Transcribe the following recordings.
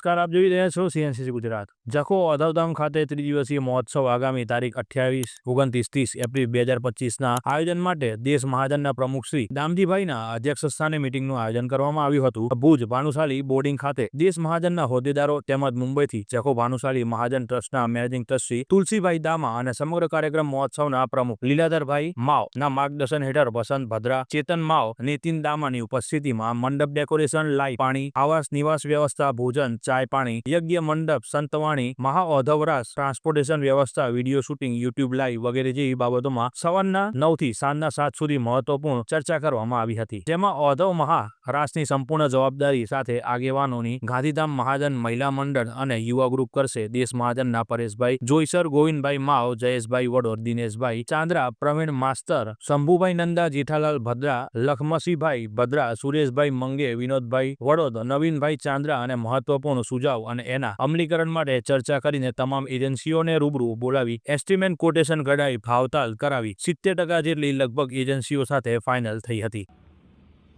નમસ્કાર, આપ જોઈ રહ્યા છો CNCC ગુજરાત। જખો અધવધામ ખાતે ત્રિદિવસીય મહોત્સવ આગામી તારીખ 28, 29, 30 એપ્રિલ 2025ના આયોજન માટે દેશ મહાજનના પ્રમુખ શ્રી દામજીભાઈના અધ્યક્ષ સ્થાને મીટિંગનું આયોજન કરવામાં આવ્યું હતું। ભુજ ભાનુશાલી બોર્ડિંગ ખાતે દેશ મહાજનના હોદ્દેદારો તેમજ મુંબઈથી જખો ભાનુશાલી મહાજન ટ્રસ્ટના મેનેજિંગ ટ્રસ્ટી તુલસીભાઈ દામા અને સમગ્ર કાર્યક્રમ મહોત્સવના પ્રમુખ લીલાધરભાઈ માવ ના માર્ગદર્શન હેઠળ વસંત ભદ્રા, ચેતન માવ, નીતિન દામાની ઉપસ્થિતિમાં મંડપ ડેકોરેશન, લાઇટ, પાણી, આવાસ નિવાસ વ્યવસ્થા, ભોજન, ચાય પાણી, યજ્ઞ મંડપ, સંતવાણી, મહાઅધવરાસ, ટ્રાન્સપોર્ટેશન વ્યવસ્થા, વિડીયો શૂટિંગ, યુટ્યુબ લાઈવ વગેરે જેવી બાબતોમાં સવારના 9 થી સાંજના 7 સુધી મહત્વપૂર્ણ ચર્ચા કરવામાં આવી હતી, જેમાં અધવ મહારાસની સંપૂર્ણ જવાબદારી સાથે આગેવાનોની ગાંધીધામ મહાજન મહિલા મંડળ અને યુવા ગ્રુપ કરશે। દેશ મહાજનના પરેશભાઈ જોઈસર, ગોવિંદભાઈ માવ, જયેશભાઈ વડોદ, દિનેશભાઈ ચાંદ્રા, પ્રવીણ માસ્તર, શંભુભાઈ નંદા, જેઠાલાલ ભદ્રા, લખમસીભાઈ ભદ્રા, સુરેશભાઈ મંગે, વિનોદભાઈ વડોદ, નવીનભાઈ ચાંદ્રા અને મહત્વપૂર્ણ સુઝાવ અને એના અમલીકરણ માટે ચર્ચા કરીને તમામ એજન્સીઓને રૂબરૂ બોલાવી એસ્ટિમેટ કોટેશન કઢાવી ભાવતાલ કરાવી 70% જેટલી લગભગ એજન્સીઓ સાથે ફાઇનલ થઈ હતી।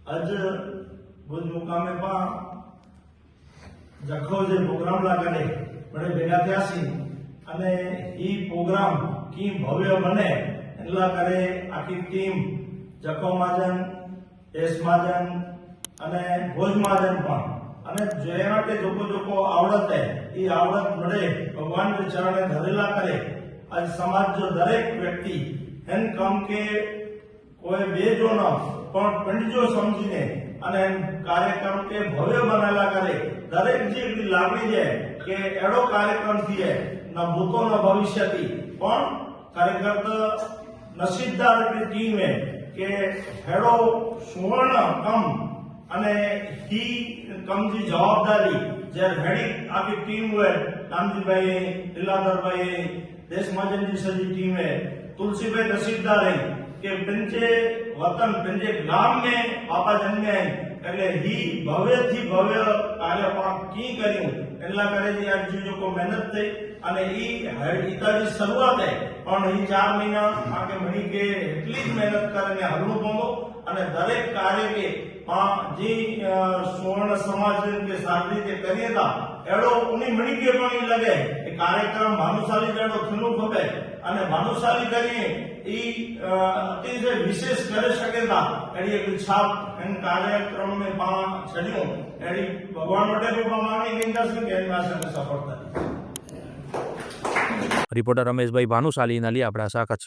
आज भुज मुकामे पण जखो जे प्रोग्राम लागे बड़े भेगा थया सी अने ई प्रोग्राम की भव्य बने એટલા કરે આખી ટીમ જખો મહાજન, એસ મહાજન અને ભુજ મહાજન પણ અને જેના કે જોકો આવડત है એ આવડત મળે ભગવાન के चरणे धरेला करे। आज समाज जो दरेक व्यक्ति एन कम के कोई बेजो न पण पंडितो समझीने અને કાર્યક્રમ કે ભવ્ય બનાવેલા કરે। દરેક જે લાગણી છે કે એડો કાર્યક્રમ થઈએ ન ભૂતો ન ભવિષ્યથી પણ ખરેખર તો નસીબદાર ટીમ है કે હેડો સુવર્ણ કમ અને ही कम जी जवाबदारी जर हेडी आपकी टीम हुए रामजीभाई, लीलाधरभाई, देश महाजन जी सजी टीम है, तुलसीभाई नसीबदार है कि पंचे वतन पंचे गाम में बापा जन्मे है એટલે ही भव्य थी भव्य कार्य की કર્યું એટલા કરે છે। આ ચીજો કો મહેનત થઈ અને ઈ ઈતાની શરૂઆત है પણ ઈ 4 મહિના આગે મણી કે એટલી જ મહેનત કરીને હરણું પોંગો અને દરેક કાર્ય કે जी सुवर्ण समाज के साथी के करिए था एडो उन्हीं मणि के पण लगे कार्यक्रम भानुशाली जेडो थनु खपे અને ભાનુશાલી કરીએ ઈ અતિશય વિશેષ કરી શકે था एडी एक छाप एन कार्यक्रम में पा छड़ियो एडी भगवान માટે को मांगनी गंगा से के सफलता। रिपोर्टर रमेशभाई भानुशाली, नलियापड़ा, कच्छ।